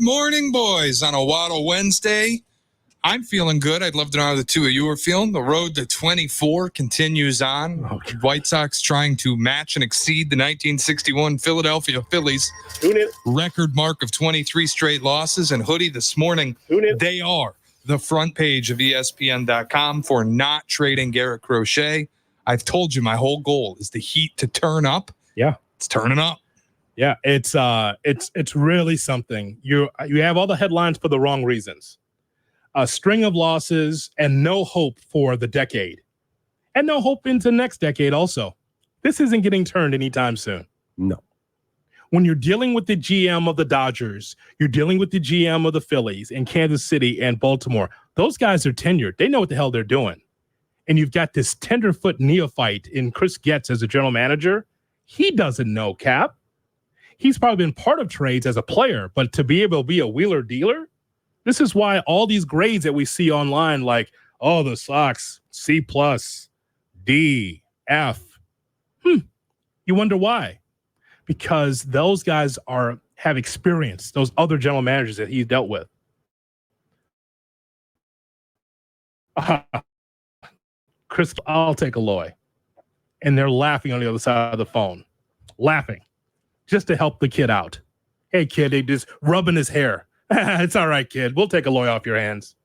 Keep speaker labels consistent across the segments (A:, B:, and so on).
A: morning, boys, on a Waddle Wednesday. I'm feeling good. I'd love to know how the two of you are feeling. The road to 24 continues on.
B: Okay.
A: White Sox trying to match and exceed the 1961 Philadelphia Phillies record mark of 23 straight losses. And Hoodie, this morning, they are the front page of ESPN.com for not trading Garrett Crochet. I've told you my whole goal is the heat to turn up.
B: Yeah.
A: It's turning up.
B: Yeah, it's really something. You have all the headlines for the wrong reasons. A string of losses and no hope for the decade. And no hope into next decade also. This isn't getting turned anytime soon.
C: No.
B: When you're dealing with the GM of the Dodgers, you're dealing with the GM of the Phillies and Kansas City and Baltimore. Those guys are tenured. They know what the hell they're doing. And you've got this tenderfoot neophyte in Chris Getz as a general manager. He doesn't know, Cap. He's probably been part of trades as a player, but to be able to be a wheeler dealer, this is why all these grades that we see online, like, oh, the Sox, C+, D, F. You wonder why? Because those guys have experience, those other general managers that he's dealt with. Chris, I'll take Eloy. And they're laughing on the other side of the phone. Laughing. Just to help the kid out. Hey, kid, they just rubbing his hair. It's all right, kid. We'll take Eloy off your hands.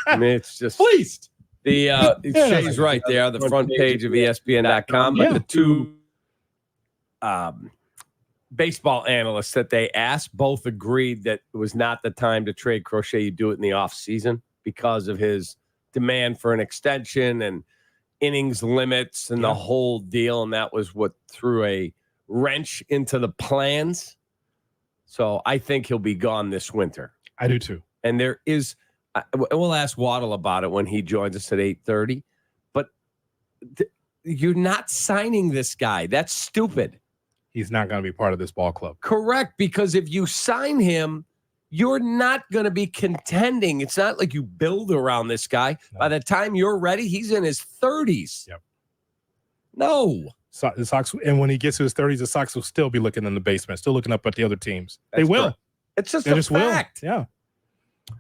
C: I mean, it's just
B: Pleased.
C: Shay's right there, the front page of ESPN.com. But the two baseball analysts that they asked both agreed that it was not the time to trade Crochet. You do it in the offseason because of his demand for an extension and innings limits and the whole deal. And that was what threw a wrench into the plans. So I think he'll be gone this winter.
B: I do too.
C: And there is, we'll ask Waddle about it when he joins us at 8:30. But you're not signing this guy. That's stupid.
B: He's not going to be part of this ball club.
C: Correct, because if you sign him, you're not going to be contending. It's not like you build around this guy. No. By the time you're ready, he's in his 30s.
B: Yep.
C: No.
B: So the Sox, and when he gets to his 30s, the Sox will still be looking in the basement, still looking up at the other teams. They will.
C: Correct. It's just a fact.
B: Will. Yeah.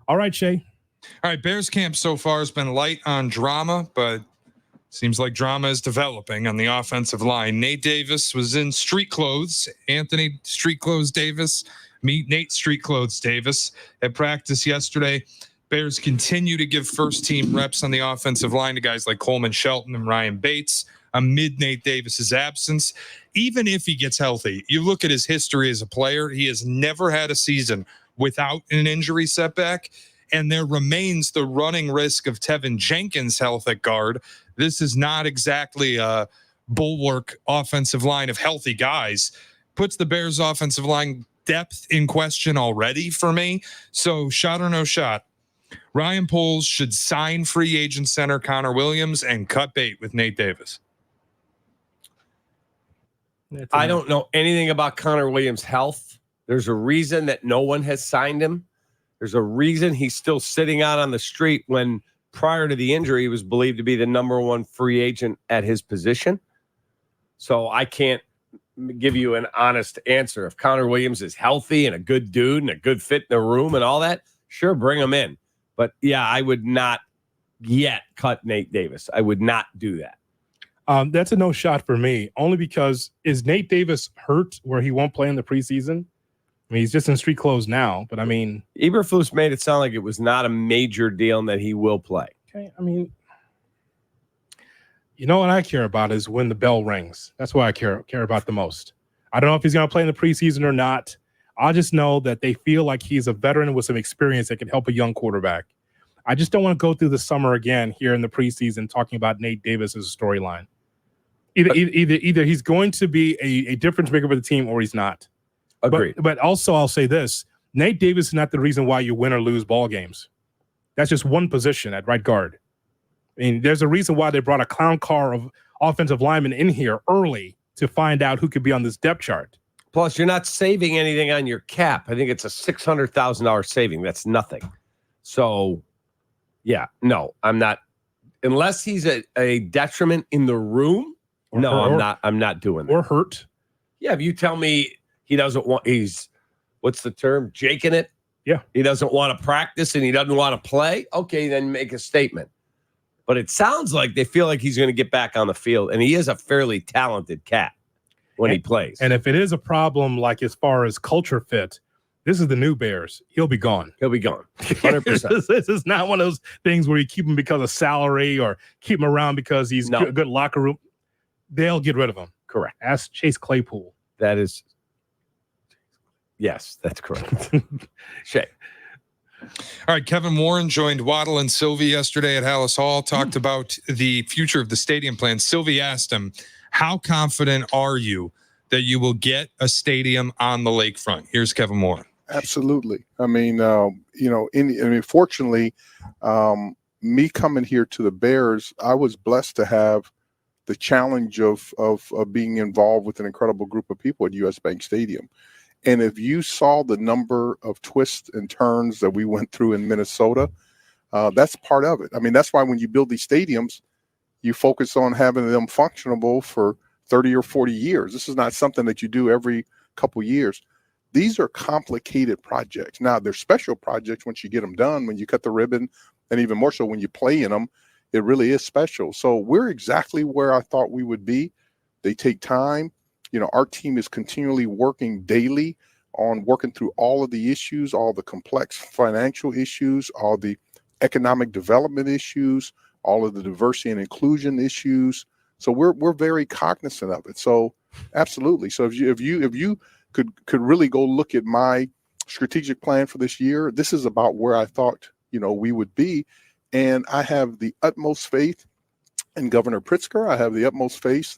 B: All right, Shay.
A: All right, Bears camp so far has been light on drama, but seems like drama is developing on the offensive line. Nate Davis was in street clothes. Anthony Street Clothes Davis. Meet Nate Street Clothes Davis at practice yesterday. Bears continue to give first-team reps on the offensive line to guys like Coleman Shelton and Ryan Bates amid Nate Davis's absence. Even if he gets healthy, you look at his history as a player, he has never had a season without an injury setback, and there remains the running risk of Tevin Jenkins' health at guard. This is not exactly a bulwark offensive line of healthy guys. Puts the Bears' offensive line depth in question already for me. So shot or no shot, Ryan Poles should sign free agent center Connor Williams and cut bait with Nate Davis.
C: I don't know anything about Connor Williams' health. There's a reason that no one has signed him. There's a reason he's still sitting out on the street when prior to the injury, he was believed to be the number one free agent at his position. So I can't give you an honest answer. If Connor Williams is healthy and a good dude and a good fit in the room and all that, sure, bring him in. But yeah, I would not yet cut Nate Davis. I would not do that.
B: That's a no shot for me, only because is Nate Davis hurt where he won't play in the preseason? I mean, he's just in street clothes now, but I mean,
C: Eberflus made it sound like it was not a major deal and that he will play.
B: Okay, I mean, you know what I care about is when the bell rings. That's what I care about the most. I don't know if he's going to play in the preseason or not. I just know that they feel like he's a veteran with some experience that can help a young quarterback. I just don't want to go through the summer again here in the preseason talking about Nate Davis as a storyline. Either he's going to be a difference maker for the team or he's not.
C: Agreed.
B: But also I'll say this. Nate Davis is not the reason why you win or lose ball games. That's just one position at right guard. I mean, there's a reason why they brought a clown car of offensive linemen in here early to find out who could be on this depth chart.
C: Plus, you're not saving anything on your cap. I think it's a $600,000 saving. That's nothing. So, yeah, no, I'm not. Unless he's a detriment in the room, I'm not doing that.
B: Or hurt.
C: Yeah, if you tell me he doesn't want, he's what's the term? Jaking it.
B: Yeah.
C: He doesn't want to practice and he doesn't want to play. Okay, then make a statement. But it sounds like they feel like he's going to get back on the field, and he is a fairly talented cat when he plays.
B: And if it is a problem, like as far as culture fit, this is the new Bears. He'll be gone.
C: He'll be gone. 100%.
B: This is not one of those things where you keep him because of salary or keep him around because he's a good locker room. They'll get rid of him.
C: Correct.
B: Ask Chase Claypool.
C: That is. Yes, that's correct. Shay.
A: All right, Kevin Warren joined Waddle and Sylvie yesterday at Hallis Hall, talked about the future of the stadium plan. Sylvie asked him, how confident are you that you will get a stadium on the lakefront? Here's Kevin Warren.
D: Absolutely. I mean, fortunately, me coming here to the Bears, I was blessed to have the challenge of being involved with an incredible group of people at US Bank Stadium. And if you saw the number of twists and turns that we went through in Minnesota, that's part of it. I mean, that's why when you build these stadiums, you focus on having them functionable for 30 or 40 years. This is not something that you do every couple years. These are complicated projects. Now, they're special projects once you get them done, when you cut the ribbon, and even more so when you play in them, it really is special. So we're exactly where I thought we would be. They take time. You know, our team is continually working daily on working through all of the issues, all the complex financial issues, all the economic development issues, all of the diversity and inclusion issues. So we're very cognizant of it. So absolutely. So if you could really go look at my strategic plan for this year, this is about where I thought, we would be. And I have the utmost faith in Governor Pritzker. I have the utmost faith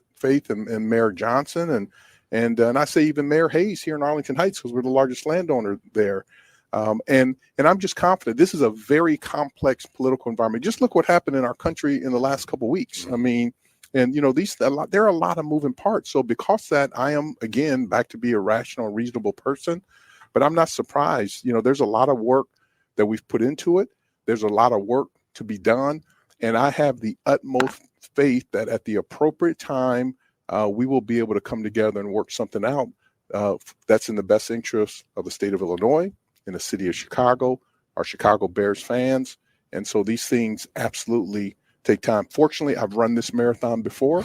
D: in Mayor Johnson and I say even Mayor Hayes here in Arlington Heights, because we're the largest landowner there. And I'm just confident. This is a very complex political environment. Just look what happened in our country in the last couple of weeks. I mean, and there are a lot of moving parts. So because that, I am again back to be a rational, reasonable person. But I'm not surprised. There's a lot of work that we've put into it. There's a lot of work to be done, and I have the utmost faith that at the appropriate time, we will be able to come together and work something out that's in the best interest of the state of Illinois, in the city of Chicago, our Chicago Bears fans. And so these things absolutely take time. Fortunately, I've run this marathon before,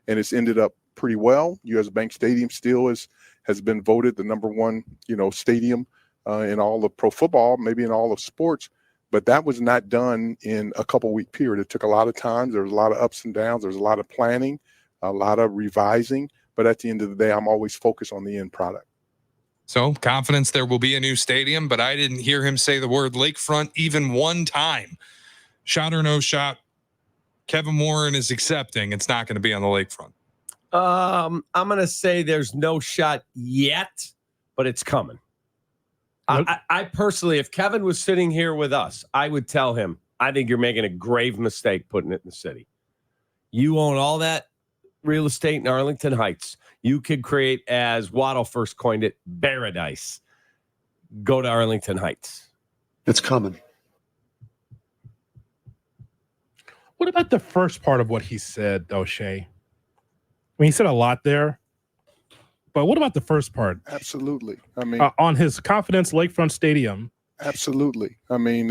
D: and it's ended up pretty well. US Bank Stadium still has been voted the number one, stadium in all of pro football, maybe in all of sports. But that was not done in a couple-week period. It took a lot of time. There was a lot of ups and downs. There's a lot of planning, a lot of revising. But at the end of the day, I'm always focused on the end product.
A: So confidence there will be a new stadium, but I didn't hear him say the word lakefront even one time. Shot or no shot, Kevin Warren is accepting it's not going to be on the lakefront.
C: I'm going to say there's no shot yet, but it's coming. I personally, if Kevin was sitting here with us, I would tell him, I think you're making a grave mistake putting it in the city. You own all that real estate in Arlington Heights. You could create, as Waddle first coined it, paradise. Go to Arlington Heights.
E: It's coming.
B: What about the first part of what he said, though, Shay? I mean, he said a lot there. But what about the first part?
D: Absolutely. I mean,
B: on his Confidence Lakefront Stadium.
D: Absolutely. I mean,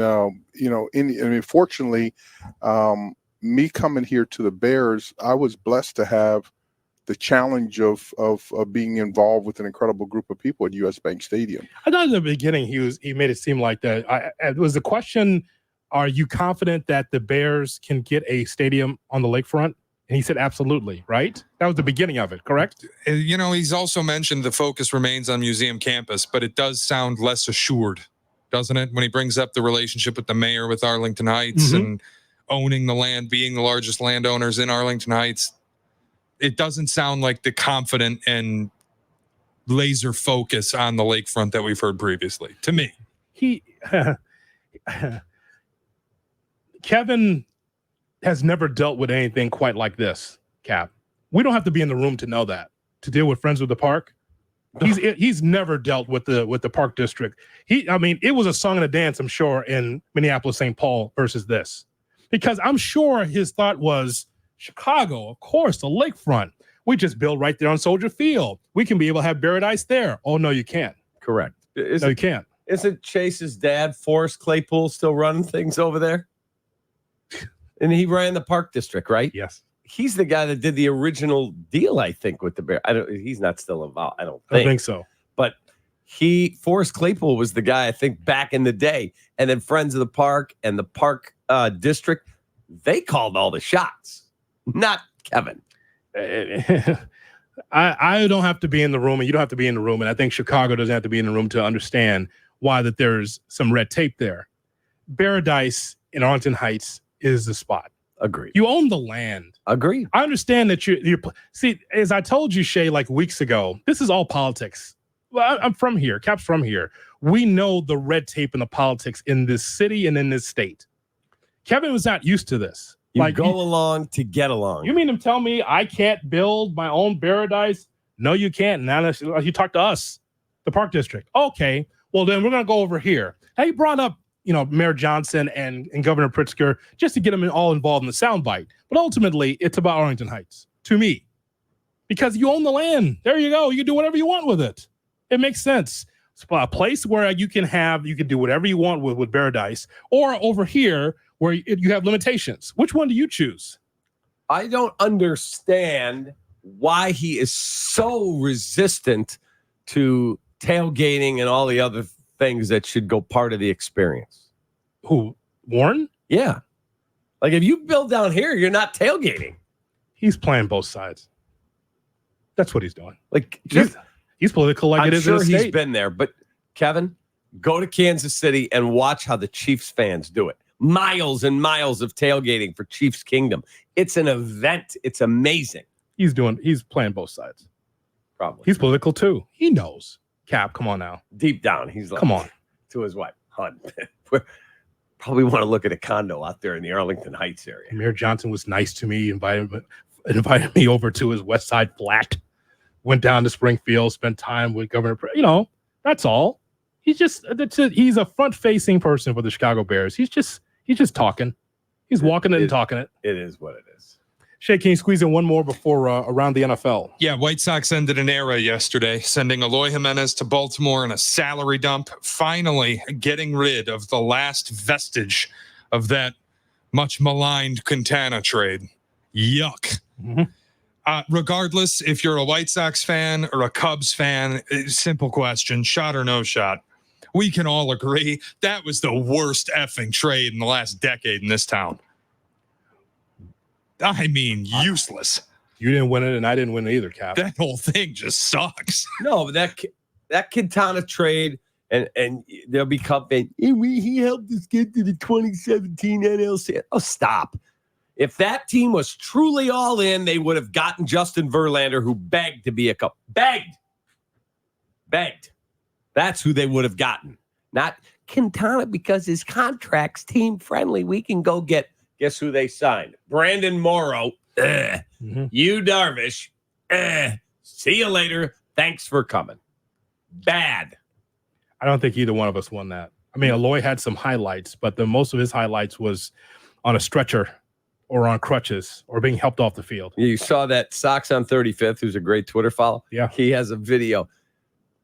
D: fortunately, me coming here to the Bears, I was blessed to have the challenge of being involved with an incredible group of people at US Bank Stadium.
B: I thought in the beginning he made it seem like that. It was the question, are you confident that the Bears can get a stadium on the lakefront? And he said, absolutely, right? That was the beginning of it, correct?
A: He's also mentioned the focus remains on museum campus, but it does sound less assured, doesn't it? When he brings up the relationship with the mayor with Arlington Heights and owning the land, being the largest landowners in Arlington Heights, it doesn't sound like the confident and laser focus on the lakefront that we've heard previously, to me. Kevin
B: has never dealt with anything quite like this, Cap. We don't have to be in the room to know that, to deal with Friends with the Park. He's never dealt with the Park District. It was a song and a dance, I'm sure, in Minneapolis, St. Paul versus this. Because I'm sure his thought was, Chicago, of course, the lakefront. We just build right there on Soldier Field. We can be able to have paradise there. Oh, no, you can't.
C: Correct.
B: No, you can't.
C: Isn't Chase's dad, Forrest Claypool, still running things over there? And he ran the Park District, right?
B: Yes.
C: He's the guy that did the original deal, I think, with the Bears. He's not still involved. I don't
B: I don't think so.
C: But Forrest Claypool was the guy, I think, back in the day. And then Friends of the Park and the Park District, they called all the shots, not Kevin.
B: I don't have to be in the room, and you don't have to be in the room. And I think Chicago doesn't have to be in the room to understand why that there's some red tape there. Paradise in Arlington Heights is the spot.
C: Agreed.
B: You own the land.
C: Agreed.
B: I understand that you're see, as I told you, Shay, like weeks ago, this is all politics. Well, I'm from here. Cap's from here. We know the red tape and the politics in this city and in this state. Kevin was not used to this.
C: You go along to get along.
B: You mean to tell me I can't build my own paradise? No, you can't. Now you talk to us, the Park District. Okay, well then we're gonna go over here. Now you brought up, Mayor Johnson and Governor Pritzker just to get them all involved in the soundbite. But ultimately, it's about Arlington Heights to me, because you own the land. There you go. You can do whatever you want with it. It makes sense. It's a place where you can do whatever you want with paradise, or over here where you have limitations. Which one do you choose?
C: I don't understand why he is so resistant to tailgating and all the other things that should go part of the experience.
B: Who? Warren?
C: Yeah. Like if you build down here, you're not tailgating.
B: He's playing both sides. That's what he's doing.
C: Like
B: he's political like
C: I'm
B: it is
C: sure
B: in the
C: he's
B: state.
C: been there, but Kevin, go to Kansas City and watch how the Chiefs fans do it. Miles and miles of tailgating for Chiefs Kingdom. It's an event. It's amazing.
B: He's playing both sides.
C: Probably.
B: He's political too. He knows. Cap, come on now.
C: Deep down, he's like,
B: come on.
C: To his wife, hon. Probably want to look at a condo out there in the Arlington Heights area.
B: Mayor Johnson was nice to me, invited me over to his West Side flat. Went down to Springfield, spent time with Governor. That's all. He's a front-facing person for the Chicago Bears. He's just talking. He's walking it and talking it.
C: It is what it is.
B: Shay, can you squeeze in one more before around the NFL?
A: Yeah, White Sox ended an era yesterday, sending Eloy Jimenez to Baltimore in a salary dump, finally getting rid of the last vestige of that much maligned Quintana trade. Yuck.
B: Mm-hmm.
A: Regardless, if you're a White Sox fan or a Cubs fan, simple question, shot or no shot? We can all agree that was the worst effing trade in the last decade in this town. I mean, useless.
B: You didn't win it, and I didn't win it either, Cap.
A: That whole thing just sucks.
C: No, but that Quintana trade, and they'll be coming. He helped us get to the 2017 NLCS. Oh, stop. If that team was truly all in, they would have gotten Justin Verlander, who begged to be a Cub. Begged. That's who they would have gotten. Not Quintana because his contract's team friendly. We can go get, guess who they signed? Brandon Morrow. You Darvish. See you later. Thanks for coming. Bad.
B: I don't think either one of us won that. I mean, Eloy had some highlights, but most of his highlights was on a stretcher or on crutches or being helped off the field.
C: You saw that Sox on 35th, who's a great Twitter follow.
B: Yeah.
C: He has a video.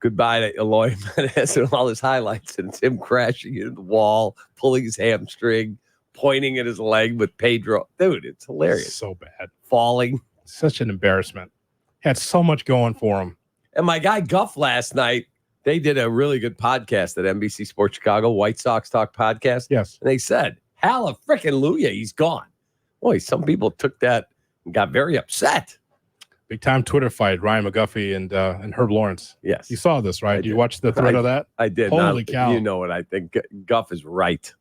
C: Goodbye to Eloy Jimenez and all his highlights. And it's him crashing into the wall, pulling his hamstring, pointing at his leg with Pedro. Dude, it's hilarious.
B: So bad.
C: Falling.
B: Such an embarrassment. Had so much going for him.
C: And my guy Guff last night, they did a really good podcast at NBC Sports Chicago, White Sox Talk podcast.
B: Yes.
C: And they said, hallelujah, he's gone. Boy, some people took that and got very upset.
B: Big time Twitter fight, Ryan McGuffey and Herb Lawrence.
C: Yes.
B: You saw this, right? You watched the thread of that?
C: I did.
B: Holy cow.
C: You know what I think. Guff is right.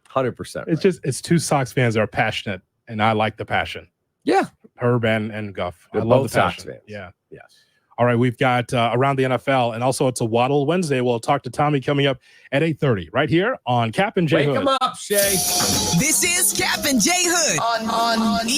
C: 100%.
B: Right. It's two Sox fans that are passionate, and I like the passion.
C: Yeah.
B: Herb and Guff.
C: They're
B: I love
C: both
B: the passion.
C: Sox fans.
B: Yeah.
C: Yes.
B: All right, we've got around the NFL, and also it's a Waddle Wednesday. We'll talk to Tommy coming up at 8:30 right here on Kap and J.
C: Wake him up, Shay.
E: This is Kap and J Hood on ESPN.